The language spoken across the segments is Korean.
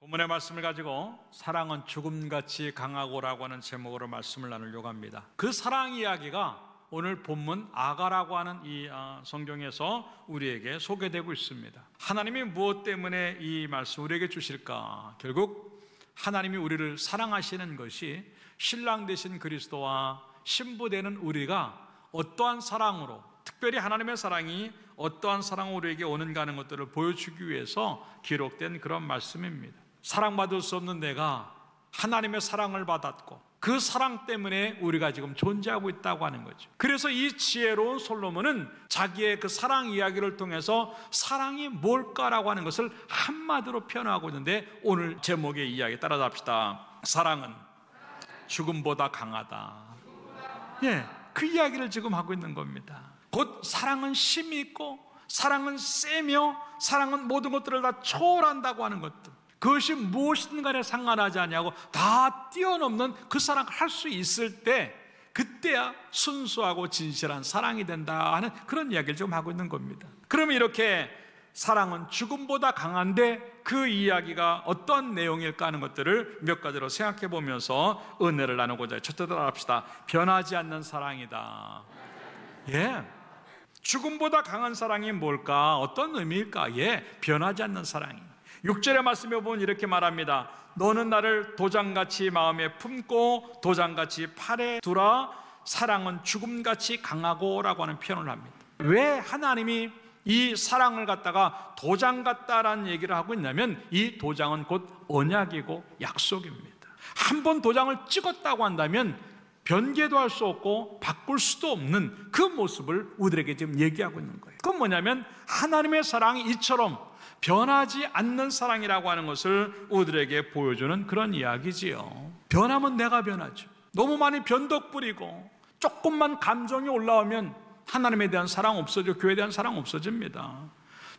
본문의 말씀을 가지고 사랑은 죽음같이 강하고라고 하는 제목으로 말씀을 나누려고 합니다. 그 사랑 이야기가 오늘 본문 아가라고 하는 이 성경에서 우리에게 소개되고 있습니다. 하나님이 무엇 때문에 이 말씀 우리에게 주실까? 결국 하나님이 우리를 사랑하시는 것이 신랑 되신 그리스도와 신부 되는 우리가 어떠한 사랑으로, 특별히 하나님의 사랑이 어떠한 사랑으로 우리에게 오는가 하는 것들을 보여주기 위해서 기록된 그런 말씀입니다. 사랑받을 수 없는 내가 하나님의 사랑을 받았고 그 사랑 때문에 우리가 지금 존재하고 있다고 하는 거죠. 그래서 이 지혜로운 솔로몬은 자기의 그 사랑 이야기를 통해서 사랑이 뭘까라고 하는 것을 한마디로 표현하고 있는데, 오늘 제목의 이야기 따라잡시다. 사랑은 죽음보다 강하다. 그 이야기를 지금 하고 있는 겁니다. 곧 사랑은 힘이 있고 사랑은 세며 사랑은 모든 것들을 다 초월한다고 하는 것들, 그것이 무엇이든 간에 상관하지 않냐고 다 뛰어넘는 그 사랑을 할 수 있을 때, 그때야 순수하고 진실한 사랑이 된다 하는 그런 이야기를 지금 하고 있는 겁니다. 그러면 이렇게 사랑은 죽음보다 강한데 그 이야기가 어떤 내용일까 하는 것들을 몇 가지로 생각해 보면서 은혜를 나누고자 해요. 첫째로 합시다. 변하지 않는 사랑이다. 죽음보다 강한 사랑이 뭘까? 어떤 의미일까? 변하지 않는 사랑이. 6절의 말씀에 보면 이렇게 말합니다. 너는 나를 도장같이 마음에 품고 도장같이 팔에 두라. 사랑은 죽음같이 강하고 라고 하는 표현을 합니다. 왜 하나님이 이 사랑을 갖다가 도장 같다라는 얘기를 하고 있냐면, 이 도장은 곧 언약이고 약속입니다. 한번 도장을 찍었다고 한다면 변개도 할 수 없고 바꿀 수도 없는 그 모습을 우리에게 지금 얘기하고 있는 거예요. 그건 뭐냐면 하나님의 사랑이 이처럼 변하지 않는 사랑이라고 하는 것을 우리에게 보여주는 그런 이야기지요. 변하면 내가 변하죠. 너무 많이 변덕 부리고 조금만 감정이 올라오면 하나님에 대한 사랑 없어져, 교회에 대한 사랑 없어집니다.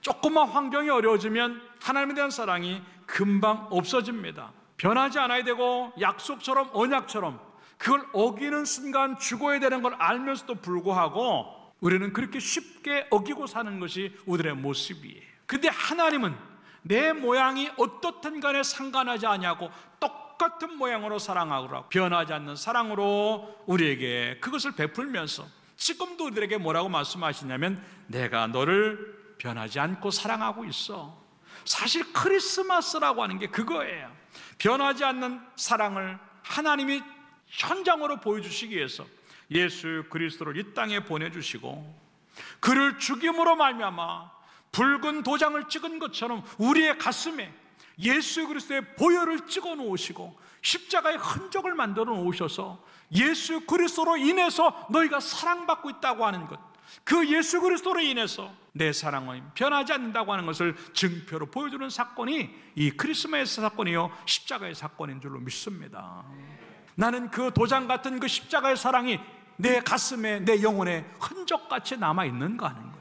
조금만 환경이 어려워지면 하나님에 대한 사랑이 금방 없어집니다. 변하지 않아야 되고 약속처럼 언약처럼 그걸 어기는 순간 죽어야 되는 걸 알면서도 불구하고 우리는 그렇게 쉽게 어기고 사는 것이 우리의 모습이에요. 근데 하나님은 내 모양이 어떻든 간에 상관하지 않냐고 똑같은 모양으로 사랑하고 변하지 않는 사랑으로 우리에게 그것을 베풀면서 지금도 우리에게 뭐라고 말씀하시냐면, 내가 너를 변하지 않고 사랑하고 있어. 사실 크리스마스라고 하는 게 그거예요. 변하지 않는 사랑을 하나님이 현장으로 보여주시기 위해서 예수 그리스도를 이 땅에 보내주시고, 그를 죽임으로 말미암아 붉은 도장을 찍은 것처럼 우리의 가슴에 예수 그리스도의 보혈을 찍어 놓으시고 십자가의 흔적을 만들어 놓으셔서 예수 그리스도로 인해서 너희가 사랑받고 있다고 하는 것, 그 예수 그리스도로 인해서 내 사랑은 변하지 않는다고 하는 것을 증표로 보여주는 사건이 이 크리스마스 사건이요, 십자가의 사건인 줄로 믿습니다. 나는 그 도장 같은 그 십자가의 사랑이 내 가슴에, 내 영혼에 흔적같이 남아있는가 하는 거예요.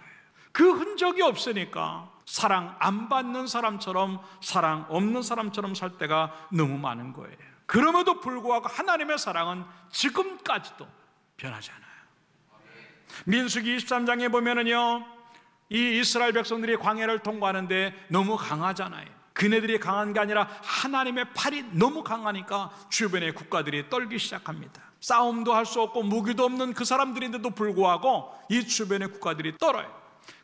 그 흔적이 없으니까 사랑 안 받는 사람처럼, 사랑 없는 사람처럼 살 때가 너무 많은 거예요. 그럼에도 불구하고 하나님의 사랑은 지금까지도 변하지 않아요. 민수기 23장에 보면은요, 이 이스라엘 백성들이 광야를 통과하는데 너무 강하잖아요. 그네들이 강한 게 아니라 하나님의 팔이 너무 강하니까 주변의 국가들이 떨기 시작합니다. 싸움도 할 수 없고 무기도 없는 그 사람들인데도 불구하고 이 주변의 국가들이 떨어요.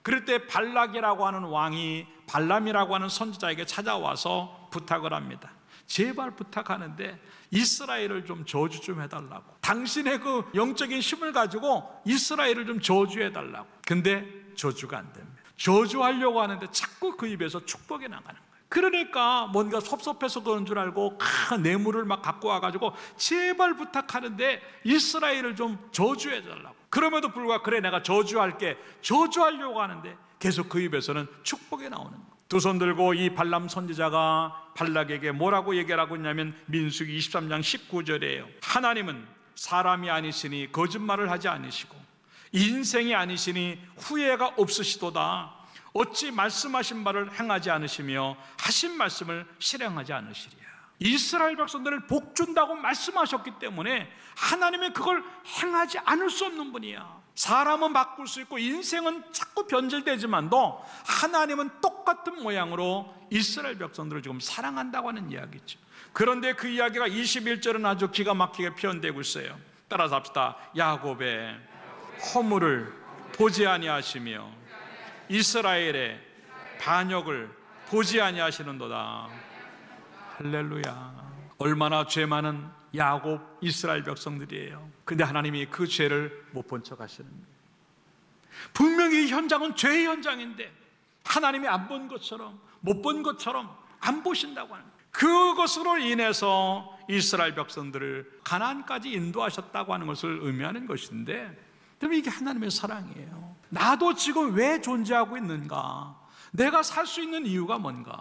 그럴 때 발락이라고 하는 왕이 발람이라고 하는 선지자에게 찾아와서 부탁을 합니다. 제발 부탁하는데 이스라엘을 좀 저주 좀 해달라고. 당신의 그 영적인 힘을 가지고 이스라엘을 좀 저주해달라고. 근데 저주가 안 됩니다. 저주하려고 하는데 자꾸 그 입에서 축복이 나가는 거예요. 그러니까 뭔가 섭섭해서 그런 줄 알고 뇌물을 막 갖고 와가지고 제발 부탁하는데 이스라엘을 좀 저주해달라고. 그럼에도 불구하고 그래 내가 저주할게, 저주하려고 하는데 계속 그 입에서는 축복이 나오는 거예요. 두 손 들고 이 발람 선지자가 발락에게 뭐라고 얘기를 하고 있냐면, 민수기 23장 19절이에요. 하나님은 사람이 아니시니 거짓말을 하지 않으시고 인생이 아니시니 후회가 없으시도다. 어찌 말씀하신 바를 행하지 않으시며 하신 말씀을 실행하지 않으시리야. 이스라엘 백성들을 복 준다고 말씀하셨기 때문에 하나님은 그걸 행하지 않을 수 없는 분이야. 사람은 바꿀 수 있고 인생은 자꾸 변질되지만도 하나님은 똑같은 모양으로 이스라엘 백성들을 지금 사랑한다고 하는 이야기죠. 그런데 그 이야기가 21절은 아주 기가 막히게 표현되고 있어요. 따라서 합시다. 야곱의 허물을 보지 아니하시며 이스라엘의 반역을 보지 아니하시는도다. 할렐루야. 얼마나 죄 많은 야곱 이스라엘 백성들이에요. 근데 하나님이 그 죄를 못 본 척 하시는 거예요. 분명히 이 현장은 죄의 현장인데 하나님이 안 본 것처럼, 못 본 것처럼 안 보신다고 하는 거예요. 그것으로 인해서 이스라엘 백성들을 가나안까지 인도하셨다고 하는 것을 의미하는 것인데, 그럼 이게 하나님의 사랑이에요. 나도 지금 왜 존재하고 있는가? 내가 살 수 있는 이유가 뭔가?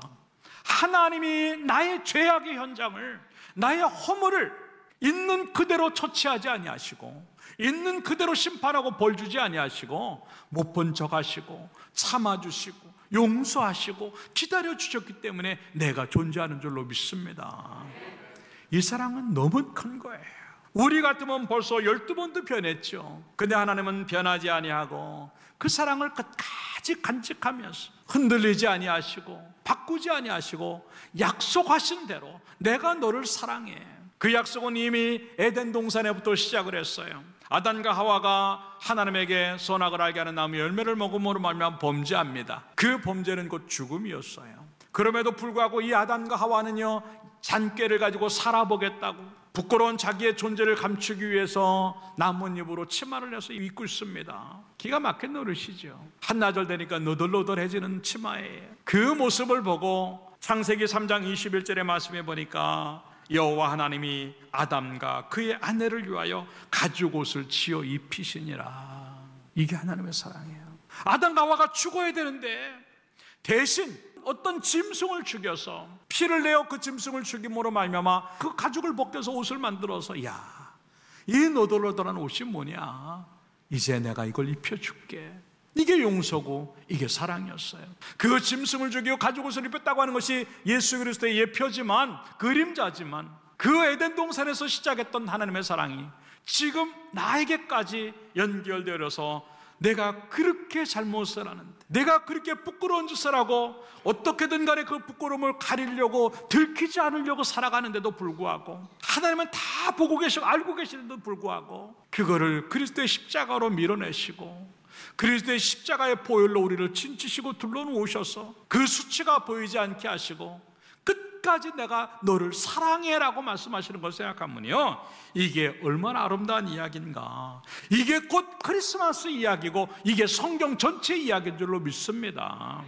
하나님이 나의 죄악의 현장을, 나의 허물을 있는 그대로 처치하지 아니하시고, 있는 그대로 심판하고 벌 주지 아니하시고, 못 본 척 하시고 참아주시고 용서하시고 기다려 주셨기 때문에 내가 존재하는 줄로 믿습니다. 이 사랑은 너무 큰 거예요. 우리 같으면 벌써 12번도 변했죠. 근데 하나님은 변하지 아니하고 그 사랑을 끝까지 간직하면서 흔들리지 아니하시고 바꾸지 아니하시고 약속하신 대로 내가 너를 사랑해. 그 약속은 이미 에덴 동산에부터 시작을 했어요. 아담과 하와가 하나님에게 선악을 알게 하는 나무 열매를 먹음으로 말미암아 범죄합니다. 그 범죄는 곧 죽음이었어요. 그럼에도 불구하고 이 아담과 하와는요, 잔꾀를 가지고 살아보겠다고 부끄러운 자기의 존재를 감추기 위해서 나뭇잎으로 치마를 내서 입고 있습니다. 기가 막힌 노릇이죠. 한나절 되니까 너덜너덜해지는 치마에 그 모습을 보고 창세기 3장 21절의 말씀에 보니까 여호와 하나님이 아담과 그의 아내를 위하여 가죽옷을 지어 입히시니라. 이게 하나님의 사랑이에요. 아담과 하와가 죽어야 되는데 대신 어떤 짐승을 죽여서 피를 내어 그 짐승을 죽임으로 말미암아 그 가죽을 벗겨서 옷을 만들어서, 야, 이 너덜너덜한 옷이 뭐냐, 이제 내가 이걸 입혀줄게. 이게 용서고 이게 사랑이었어요. 그 짐승을 죽이고 가죽옷을 입혔다고 하는 것이 예수 그리스도의 예표지만, 그림자지만, 그 에덴 동산에서 시작했던 하나님의 사랑이 지금 나에게까지 연결되어서 내가 그렇게 잘못을 하는데, 내가 그렇게 부끄러운 짓을 하고 어떻게든 간에 그 부끄러움을 가리려고 들키지 않으려고 살아가는데도 불구하고, 하나님은 다 보고 계시고 알고 계시는데도 불구하고 그거를 그리스도의 십자가로 밀어내시고 그리스도의 십자가의 보혈로 우리를 cin치시고 둘러놓으셔서 그 수치가 보이지 않게 하시고 끝까지 내가 너를 사랑해라고 말씀하시는 걸 생각하면요, 이게 얼마나 아름다운 이야기인가. 이게 곧 크리스마스 이야기고 이게 성경 전체 이야기인 줄로 믿습니다.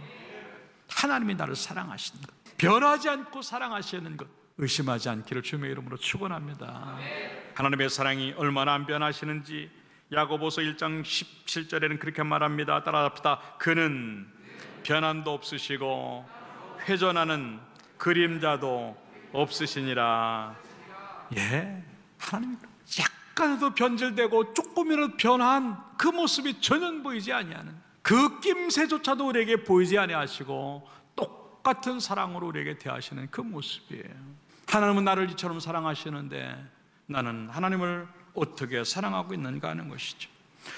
하나님이 나를 사랑하시는 것, 변하지 않고 사랑하시는 것, 의심하지 않기를 주님의 이름으로 축원합니다. 하나님의 사랑이 얼마나 안 변하시는지 야고보서 1장 17절에는 그렇게 말합니다. 따라합시다. 그는 변함도 없으시고 회전하는 그림자도 없으시니라. 예, 하나님 약간도 변질되고 조금이라도 변한 그 모습이 전혀 보이지 아니하는, 그 낌새조차도 우리에게 보이지 아니하시고 똑같은 사랑으로 우리에게 대하시는 그 모습이에요. 하나님은 나를 이처럼 사랑하시는데 나는 하나님을 어떻게 사랑하고 있는가 하는 것이죠.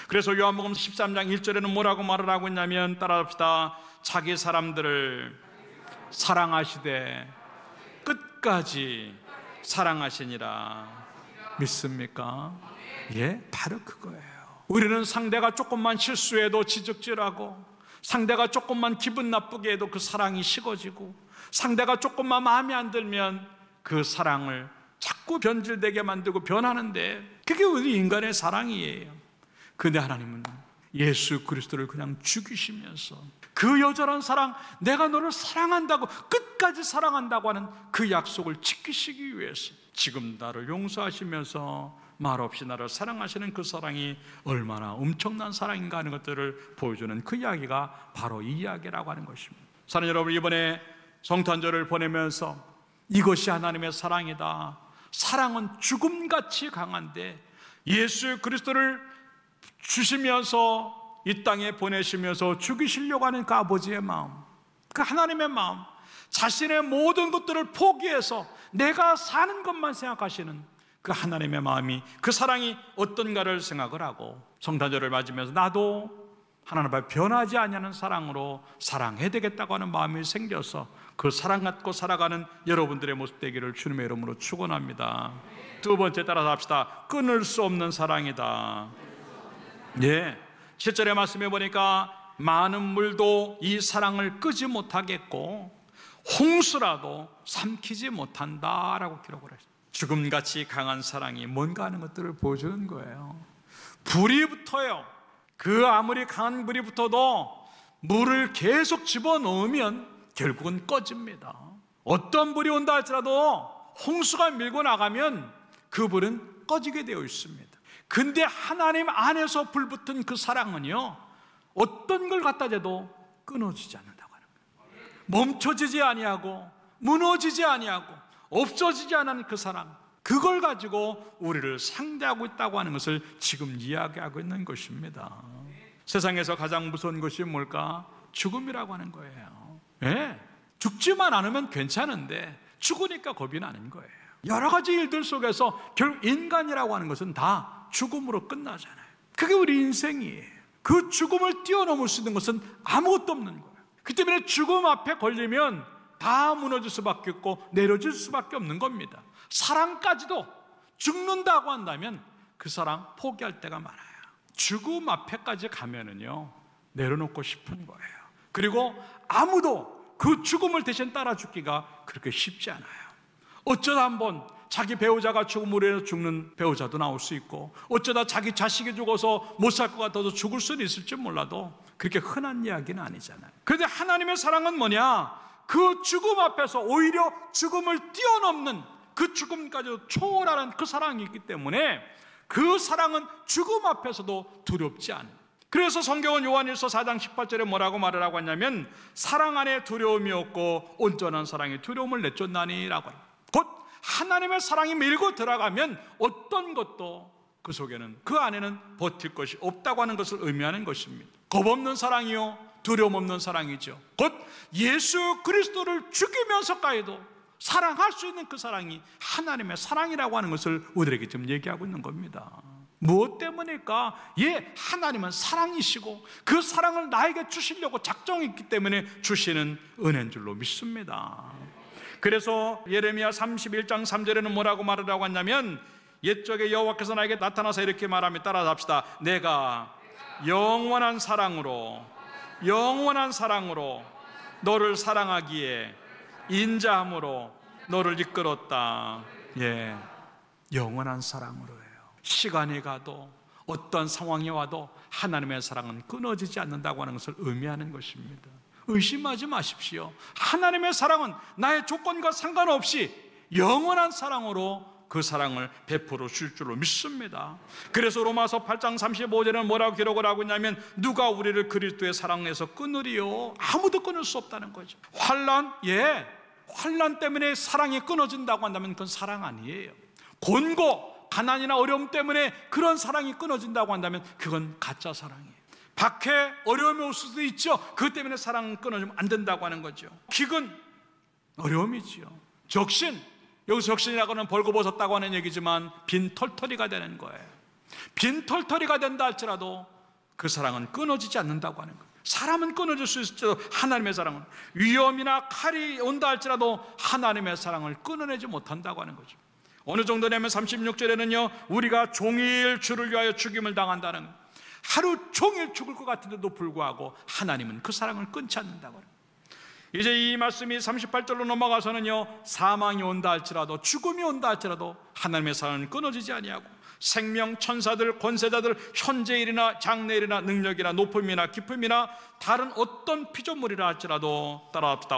그래서 요한복음 13장 1절에는 뭐라고 말을 하고 있냐면, 따라합시다. 자기 사람들을 사랑하시되 끝까지 사랑하시니라. 믿습니까? 예, 바로 그거예요. 우리는 상대가 조금만 실수해도 지적질하고, 상대가 조금만 기분 나쁘게 해도 그 사랑이 식어지고, 상대가 조금만 마음에 안 들면 그 사랑을 자꾸 변질되게 만들고 변하는데, 그게 우리 인간의 사랑이에요. 근데 하나님은 예수 그리스도를 그냥 죽이시면서 그 여전한 사랑, 내가 너를 사랑한다고, 끝까지 사랑한다고 하는 그 약속을 지키시기 위해서 지금 나를 용서하시면서 말없이 나를 사랑하시는 그 사랑이 얼마나 엄청난 사랑인가 하는 것들을 보여주는 그 이야기가 바로 이 이야기라고 하는 것입니다. 사랑하는 여러분, 이번에 성탄절을 보내면서 이것이 하나님의 사랑이다, 사랑은 죽음같이 강한데 예수 그리스도를 주시면서 이 땅에 보내시면서 죽이시려고 하는 그 아버지의 마음, 그 하나님의 마음, 자신의 모든 것들을 포기해서 내가 사는 것만 생각하시는 그 그 하나님의 마음이, 그 사랑이 어떤가를 생각을 하고 성탄절을 맞으면서 나도 하나님 앞에 변하지 않는 사랑으로 사랑해야 되겠다고 하는 마음이 생겨서 그 사랑 갖고 살아가는 여러분들의 모습 되기를 주님의 이름으로 축원합니다. 두 번째, 따라서 합시다. 끊을 수 없는 사랑이다. 예, 7절의 말씀에 보니까 많은 물도 이 사랑을 끄지 못하겠고 홍수라도 삼키지 못한다라고 기록을 했어요. 죽음같이 강한 사랑이 뭔가 하는 것들을 보여주는 거예요. 불이 붙어요. 그 아무리 강한 불이 붙어도 물을 계속 집어넣으면 결국은 꺼집니다. 어떤 불이 온다 할지라도 홍수가 밀고 나가면 그 불은 꺼지게 되어 있습니다. 근데 하나님 안에서 불붙은 그 사랑은요, 어떤 걸 갖다 대도 끊어지지 않는다고 하는 거예요. 멈춰지지 아니하고 무너지지 아니하고 없어지지 않는 그 사랑, 그걸 가지고 우리를 상대하고 있다고 하는 것을 지금 이야기하고 있는 것입니다. 세상에서 가장 무서운 것이 뭘까? 죽음이라고 하는 거예요. 예, 죽지만 않으면 괜찮은데 죽으니까 겁이 나는 거예요. 여러 가지 일들 속에서 결국 인간이라고 하는 것은 다 죽음으로 끝나잖아요. 그게 우리 인생이에요. 그 죽음을 뛰어넘을 수 있는 것은 아무것도 없는 거예요. 그 때문에 죽음 앞에 걸리면 다 무너질 수밖에 없고 내려질 수밖에 없는 겁니다. 사랑까지도 죽는다고 한다면 그 사랑 포기할 때가 많아요. 죽음 앞에까지 가면은요, 내려놓고 싶은 거예요. 그리고 아무도 그 죽음을 대신 따라 죽기가 그렇게 쉽지 않아요. 어쩌다 한번 자기 배우자가 죽음으로 인해서 죽는 배우자도 나올 수 있고, 어쩌다 자기 자식이 죽어서 못 살 것 같아서 죽을 수는 있을지 몰라도 그렇게 흔한 이야기는 아니잖아요. 그런데 하나님의 사랑은 뭐냐? 그 죽음 앞에서 오히려 죽음을 뛰어넘는, 그 죽음까지도 초월하는 그 사랑이 있기 때문에 그 사랑은 죽음 앞에서도 두렵지 않아요. 그래서 성경은 요한일서 4장 18절에 뭐라고 말을 하고 있냐면, 사랑 안에 두려움이 없고 온전한 사랑이 두려움을 내쫓나니 라고 해요. 곧 하나님의 사랑이 밀고 들어가면 어떤 것도 그 속에는, 그 안에는 버틸 것이 없다고 하는 것을 의미하는 것입니다. 겁 없는 사랑이요, 두려움 없는 사랑이죠. 곧 예수 그리스도를 죽이면서까지도 사랑할 수 있는 그 사랑이 하나님의 사랑이라고 하는 것을 우리에게 지금 얘기하고 있는 겁니다. 무엇 때문일까? 예, 하나님은 사랑이시고 그 사랑을 나에게 주시려고 작정했기 때문에 주시는 은혜인 줄로 믿습니다. 그래서 예레미야 31장 3절에는 뭐라고 말하라고 했냐면, 옛적에 여호와께서 나에게 나타나서 이렇게 말하며 따라서 합시다. 내가 영원한 사랑으로 너를 사랑하기에 인자함으로 너를 이끌었다. 예, 영원한 사랑으로예요. 시간이 가도 어떤 상황이 와도 하나님의 사랑은 끊어지지 않는다고 하는 것을 의미하는 것입니다. 의심하지 마십시오. 하나님의 사랑은 나의 조건과 상관없이 영원한 사랑으로 그 사랑을 베풀어 줄 줄로 믿습니다. 그래서 로마서 8장 35절에는 뭐라고 기록을 하고 있냐면, 누가 우리를 그리스도의 사랑에서 끊으리요? 아무도 끊을 수 없다는 거죠. 환난, 예, 환난 때문에 사랑이 끊어진다고 한다면 그건 사랑 아니에요. 곤고, 가난이나 어려움 때문에 그런 사랑이 끊어진다고 한다면 그건 가짜 사랑이에요. 밖에 어려움이 올 수도 있죠. 그것 때문에 사랑은 끊어지면 안 된다고 하는 거죠. 기근, 어려움이지요. 적신, 여기서 적신이라고 하는 벌거벗었다고 하는 얘기지만 빈 털터리가 되는 거예요. 빈 털터리가 된다 할지라도 그 사랑은 끊어지지 않는다고 하는 거예요. 사람은 끊어질 수 있을지라도 하나님의 사랑은, 위험이나 칼이 온다 할지라도 하나님의 사랑을 끊어내지 못한다고 하는 거죠. 어느 정도냐면 36절에는요, 우리가 종일 주를 위하여 죽임을 당한다는 거예요. 하루 종일 죽을 것 같은데도 불구하고 하나님은 그 사랑을 끊지 않는다고 해요. 이제 이 말씀이 38절로 넘어가서는요, 사망이 온다 할지라도, 죽음이 온다 할지라도 하나님의 사랑은 끊어지지 아니하고 생명, 천사들, 권세자들, 현재일이나 장래일이나 능력이나 높음이나 깊음이나 다른 어떤 피조물이라 할지라도 따라합시다.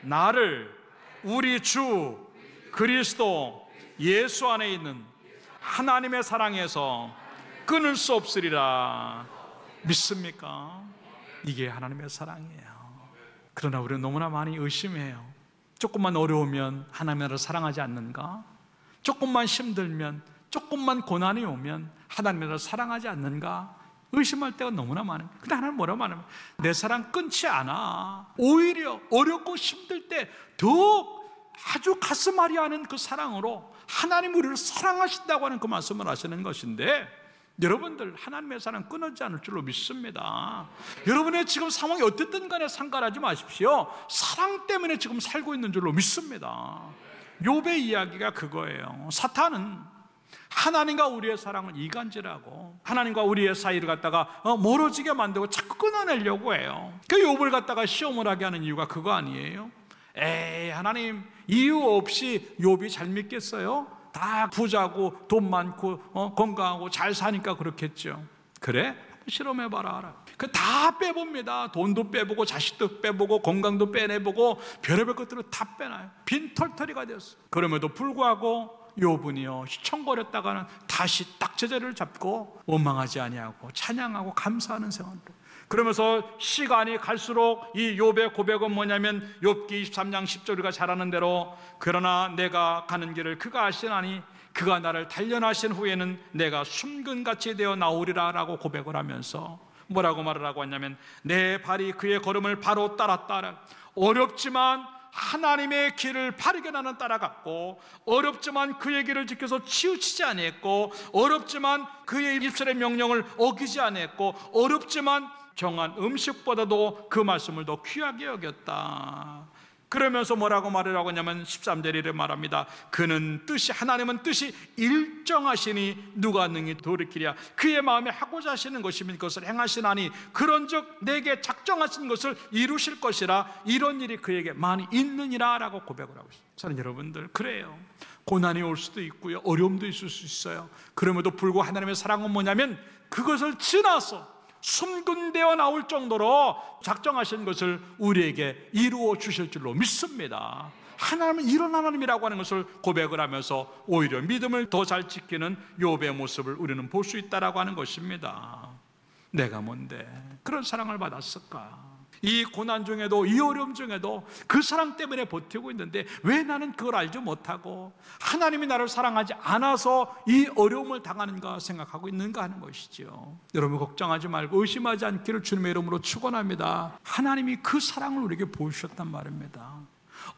나를 우리 주 그리스도 예수 안에 있는 하나님의 사랑에서 끊을 수 없으리라. 믿습니까? 이게 하나님의 사랑이에요. 그러나 우리는 너무나 많이 의심해요. 조금만 어려우면 하나님을 사랑하지 않는가? 조금만 힘들면, 조금만 고난이 오면 하나님을 사랑하지 않는가? 의심할 때가 너무나 많아요. 근데 하나님 뭐라고 말하면, 내 사랑 끊지 않아. 오히려 어렵고 힘들 때 더욱 아주 가슴 아리하는 그 사랑으로 하나님 우리를 사랑하신다고 하는 그 말씀을 하시는 것인데, 여러분들 하나님의 사랑 끊어지지 않을 줄로 믿습니다. 여러분의 지금 상황이 어떻든 간에 상관하지 마십시오. 사랑 때문에 지금 살고 있는 줄로 믿습니다. 욥의 이야기가 그거예요. 사탄은 하나님과 우리의 사랑을 이간질하고 하나님과 우리의 사이를 갖다가 멀어지게 만들고 자꾸 끊어내려고 해요. 그 욥을 갖다가 시험을 하게 하는 이유가 그거 아니에요? 에이, 하나님 이유 없이 욥이 잘 믿겠어요? 다 부자고 돈 많고 건강하고 잘 사니까 그렇겠죠. 그래? 한번 실험해봐라. 그 다 빼봅니다. 돈도 빼보고 자식도 빼보고 건강도 빼내보고 별의별 것들을 다 빼놔요. 빈털터리가 되었어요. 그럼에도 불구하고 욥은요 시청거렸다가는 다시 딱 제자리를 잡고 원망하지 아니하고 찬양하고 감사하는 생활을. 그러면서 시간이 갈수록 이 욥의 고백은 뭐냐면 욥기 23장 10절 우리가 잘 아는 대로, 그러나 내가 가는 길을 그가 아시나니 그가 나를 단련하신 후에는 내가 숨근같이 되어 나오리라 라고 고백을 하면서 뭐라고 말을 하고 왔냐면, 내 발이 그의 걸음을 바로 따랐다. 어렵지만 하나님의 길을 바르게 나는 따라갔고, 어렵지만 그의 길을 지켜서 치우치지 않았고, 어렵지만 그의 입술의 명령을 어기지 않았고, 어렵지만 정한 음식보다도 그 말씀을 더 귀하게 여겼다. 그러면서 뭐라고 말을 하냐면 13절에 이렇게 말합니다. 그는 뜻이, 하나님은 뜻이 일정하시니 누가 능히 돌이키랴. 그의 마음에 하고자 하시는 것이면 그것을 행하시나니 그런즉 내게 작정하신 것을 이루실 것이라. 이런 일이 그에게 많이 있느니라 라고 고백을 하고 있습니다. 저는 여러분들 그래요. 고난이 올 수도 있고요, 어려움도 있을 수 있어요. 그럼에도 불구하고 하나님의 사랑은 뭐냐면 그것을 지나서 숨근되어 나올 정도로 작정하신 것을 우리에게 이루어 주실 줄로 믿습니다. 하나님은 이런 하나님이라고 하는 것을 고백을 하면서 오히려 믿음을 더 잘 지키는 욥의 모습을 우리는 볼 수 있다라고 하는 것입니다. 내가 뭔데 그런 사랑을 받았을까? 이 고난 중에도, 이 어려움 중에도 그 사랑 때문에 버티고 있는데 왜 나는 그걸 알지 못하고 하나님이 나를 사랑하지 않아서 이 어려움을 당하는가 생각하고 있는가 하는 것이죠. 여러분 걱정하지 말고 의심하지 않기를 주님의 이름으로 축원합니다. 하나님이 그 사랑을 우리에게 보여주셨단 말입니다.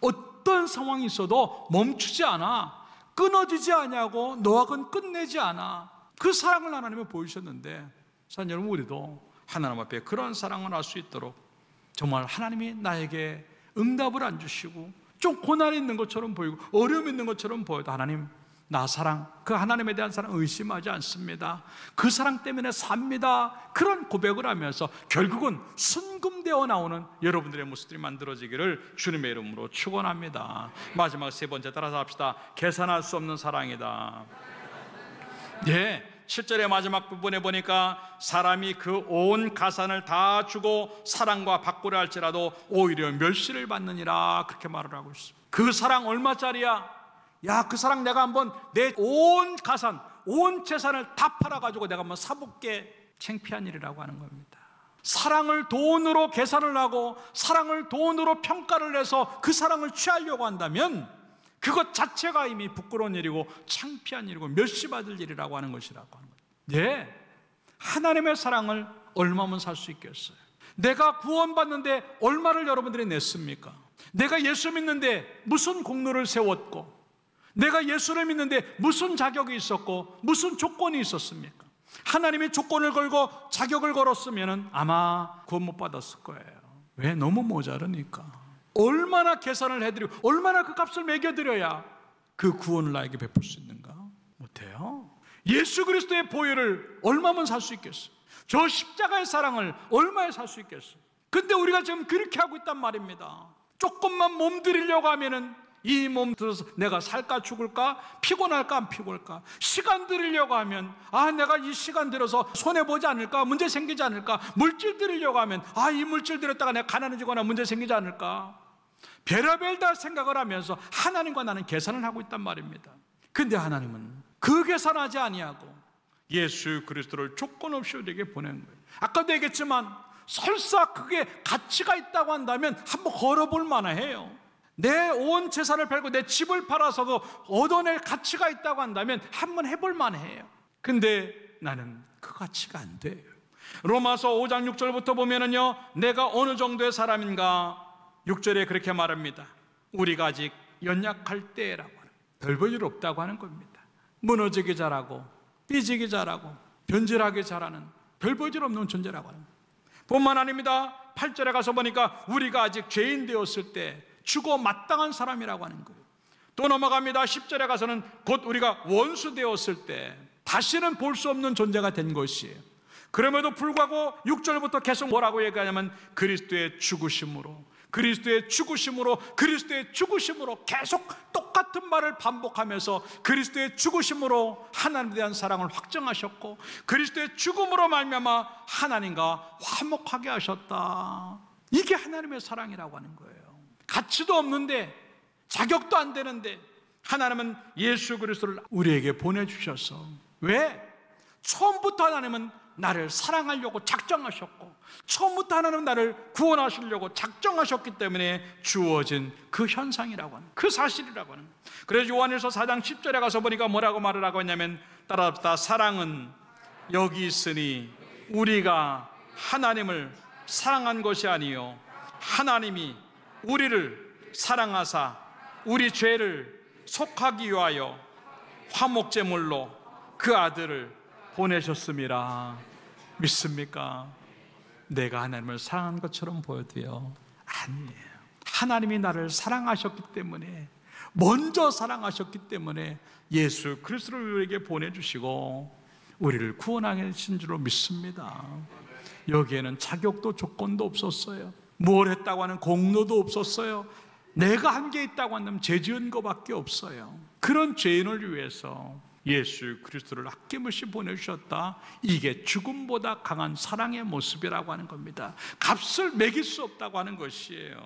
어떤 상황이 있어도 멈추지 않아, 끊어지지 않냐고, 노학은 끝내지 않아. 그 사랑을 하나님이 보여주셨는데, 사실 여러분 우리도 하나님 앞에 그런 사랑을 할 수 있도록 정말 하나님이 나에게 응답을 안 주시고 좀 고난이 있는 것처럼 보이고 어려움이 있는 것처럼 보여도 하나님 나 사랑, 그 하나님에 대한 사랑 의심하지 않습니다. 그 사랑 때문에 삽니다. 그런 고백을 하면서 결국은 순금되어 나오는 여러분들의 모습들이 만들어지기를 주님의 이름으로 축원합니다. 마지막 세 번째 따라서 합시다. 계산할 수 없는 사랑이다. 예. 7절의 마지막 부분에 보니까 사람이 그 온 가산을 다 주고 사랑과 바꾸려 할지라도 오히려 멸시를 받느니라, 그렇게 말을 하고 있습니다. 그 사랑 얼마짜리야? 야, 그 사랑 내가 한번 내 온 가산, 온 재산을 다 팔아가지고 내가 한번 사볼게. 창피한 일이라고 하는 겁니다. 사랑을 돈으로 계산을 하고 사랑을 돈으로 평가를 해서 그 사랑을 취하려고 한다면 그것 자체가 이미 부끄러운 일이고 창피한 일이고 멸시받을 일이라고 하는 것이라고 하는 거예요. 예, 하나님의 사랑을 얼마면 살 수 있겠어요? 내가 구원받는데 얼마를 여러분들이 냈습니까? 내가 예수 믿는데 무슨 공로를 세웠고, 내가 예수를 믿는데 무슨 자격이 있었고 무슨 조건이 있었습니까? 하나님이 조건을 걸고 자격을 걸었으면 아마 구원 못 받았을 거예요. 왜? 너무 모자르니까. 얼마나 계산을 해드리고 얼마나 그 값을 매겨드려야 그 구원을 나에게 베풀 수 있는가? 못해요. 예수 그리스도의 보혈을 얼마면 살 수 있겠어요? 저 십자가의 사랑을 얼마에 살 수 있겠어요? 근데 우리가 지금 그렇게 하고 있단 말입니다. 조금만 몸 들이려고 하면은 이 몸 들어서 내가 살까 죽을까, 피곤할까 안 피곤할까, 시간 들이려고 하면 아 내가 이 시간 들어서 손해보지 않을까, 문제 생기지 않을까, 물질 들이려고 하면 아 이 물질 들였다가 내가 가난해지거나 문제 생기지 않을까, 별의별 다 생각을 하면서 하나님과 나는 계산을 하고 있단 말입니다. 근데 하나님은 그 계산하지 아니하고 예수 그리스도를 조건 없이 우리에게 보낸 거예요. 아까도 얘기했지만 설사 그게 가치가 있다고 한다면 한번 걸어볼 만해요. 내 온 재산을 팔고 내 집을 팔아서도 얻어낼 가치가 있다고 한다면 한번 해볼 만해요. 근데 나는 그 가치가 안 돼요. 로마서 5장 6절부터 보면은요, 내가 어느 정도의 사람인가 6절에 그렇게 말합니다. 우리가 아직 연약할 때라고. 별 볼 일 없다고 하는 겁니다. 무너지게 잘하고 삐지게 잘하고 변질하게 잘하는 별 볼 일 없는 존재라고 하는 겁니다. 뿐만 아닙니다. 8절에 가서 보니까 우리가 아직 죄인 되었을 때 죽어 마땅한 사람이라고 하는 거예요. 또 넘어갑니다. 10절에 가서는 곧 우리가 원수 되었을 때 다시는 볼 수 없는 존재가 된 것이에요. 그럼에도 불구하고 6절부터 계속 뭐라고 얘기하냐면 그리스도의 죽으심으로 계속 똑같은 말을 반복하면서 그리스도의 죽으심으로 하나님에 대한 사랑을 확정하셨고 그리스도의 죽음으로 말미암아 하나님과 화목하게 하셨다. 이게 하나님의 사랑이라고 하는 거예요. 가치도 없는데 자격도 안 되는데 하나님은 예수 그리스도를 우리에게 보내주셔서 왜? 처음부터 하나님은 나를 사랑하려고 작정하셨고 처음부터 하나님은 나를 구원하시려고 작정하셨기 때문에 주어진 그 현상이라고 하는 그 사실이라고 하는. 그래서 요한일서 4장 10절에 가서 보니까 뭐라고 말을 하고 있냐면 따라합시다. 사랑은 여기 있으니 우리가 하나님을 사랑한 것이 아니요 하나님이 우리를 사랑하사 우리 죄를 속하기 위하여 화목제물로 그 아들을 보내셨습니다. 믿습니까? 내가 하나님을 사랑한 것처럼 보여도요, 아니에요. 하나님이 나를 사랑하셨기 때문에, 먼저 사랑하셨기 때문에 예수 그리스도를 우리에게 보내주시고 우리를 구원하신 줄로 믿습니다. 여기에는 자격도 조건도 없었어요. 뭘 했다고 하는 공로도 없었어요. 내가 한 게 있다고 한다면 죄 지은 것밖에 없어요. 그런 죄인을 위해서 예수 그리스도를 아낌없이 보내주셨다. 이게 죽음보다 강한 사랑의 모습이라고 하는 겁니다. 값을 매길 수 없다고 하는 것이에요.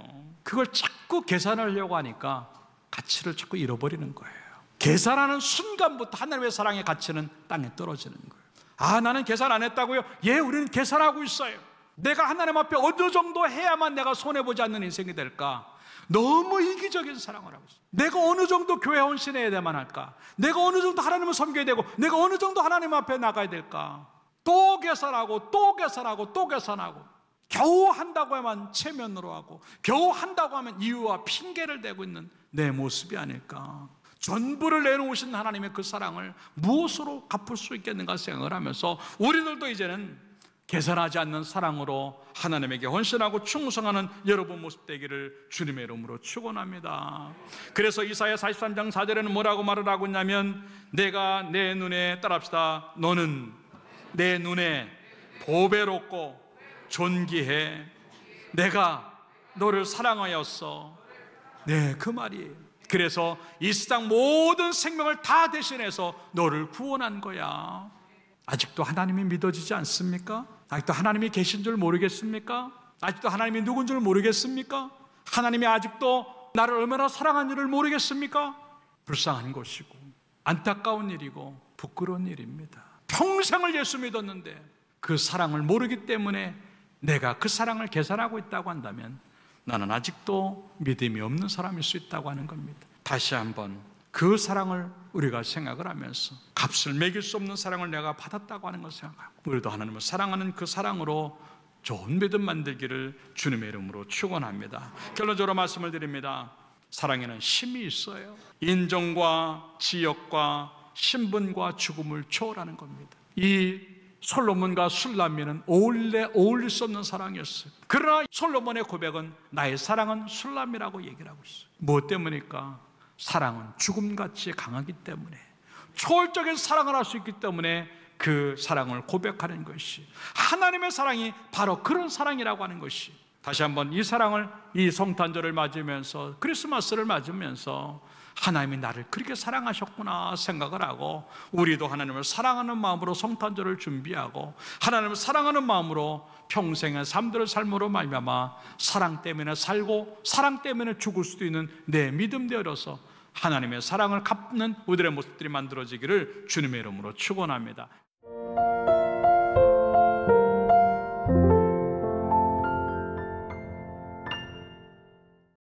그걸 자꾸 계산하려고 하니까 가치를 자꾸 잃어버리는 거예요. 계산하는 순간부터 하나님의 사랑의 가치는 땅에 떨어지는 거예요. 아, 나는 계산 안 했다고요? 예, 우리는 계산하고 있어요. 내가 하나님 앞에 어느 정도 해야만 내가 손해보지 않는 인생이 될까? 너무 이기적인 사랑을 하고 있어요. 내가 어느 정도 교회 헌신해야만 할까? 내가 어느 정도 하나님을 섬겨야 되고 내가 어느 정도 하나님 앞에 나가야 될까? 또 계산하고 또 계산하고 또 계산하고 겨우 한다고 하면 체면으로 하고 겨우 한다고 하면 이유와 핑계를 대고 있는 내 모습이 아닐까? 전부를 내놓으신 하나님의 그 사랑을 무엇으로 갚을 수 있겠는가 생각을 하면서 우리들도 이제는 계산하지 않는 사랑으로 하나님에게 헌신하고 충성하는 여러분 모습 되기를 주님의 이름으로 축원합니다. 그래서 이사야 43장 4절에는 뭐라고 말을 하고 있냐면 내가 내 눈에 따라합시다. 너는 내 눈에 보배롭고 존귀해. 내가 너를 사랑하였어. 네, 그 말이에요. 그래서 이 세상 모든 생명을 다 대신해서 너를 구원한 거야. 아직도 하나님이 믿어지지 않습니까? 아직도 하나님이 계신 줄 모르겠습니까? 아직도 하나님이 누군 줄 모르겠습니까? 하나님이 아직도 나를 얼마나 사랑한 줄을 모르겠습니까? 불쌍한 것이고 안타까운 일이고 부끄러운 일입니다. 평생을 예수 믿었는데 그 사랑을 모르기 때문에 내가 그 사랑을 계산하고 있다고 한다면 나는 아직도 믿음이 없는 사람일 수 있다고 하는 겁니다. 다시 한번 그 사랑을 우리가 생각을 하면서 값을 매길 수 없는 사랑을 내가 받았다고 하는 것을 생각하고 우리도 하나님을 사랑하는 그 사랑으로 좋은 믿음 만들기를 주님의 이름으로 축원합니다. 결론적으로 말씀을 드립니다. 사랑에는 힘이 있어요. 인종과 지역과 신분과 죽음을 초월하는 겁니다. 이 솔로몬과 술람미는 어울릴 수 없는 사랑이었어요. 그러나 솔로몬의 고백은 나의 사랑은 술람미라고 얘기를 하고 있어요. 무엇 때문일까? 사랑은 죽음같이 강하기 때문에, 초월적인 사랑을 할 수 있기 때문에 그 사랑을 고백하는 것이, 하나님의 사랑이 바로 그런 사랑이라고 하는 것이, 다시 한번 이 사랑을, 이 성탄절을 맞으면서, 크리스마스를 맞으면서 하나님이 나를 그렇게 사랑하셨구나 생각을 하고, 우리도 하나님을 사랑하는 마음으로 성탄절을 준비하고 하나님을 사랑하는 마음으로 평생의 삶들을 삶으로 말미암아 사랑 때문에 살고 사랑 때문에 죽을 수도 있는 내 믿음 되어서 하나님의 사랑을 갚는 우리들의 모습들이 만들어지기를 주님의 이름으로 축원합니다.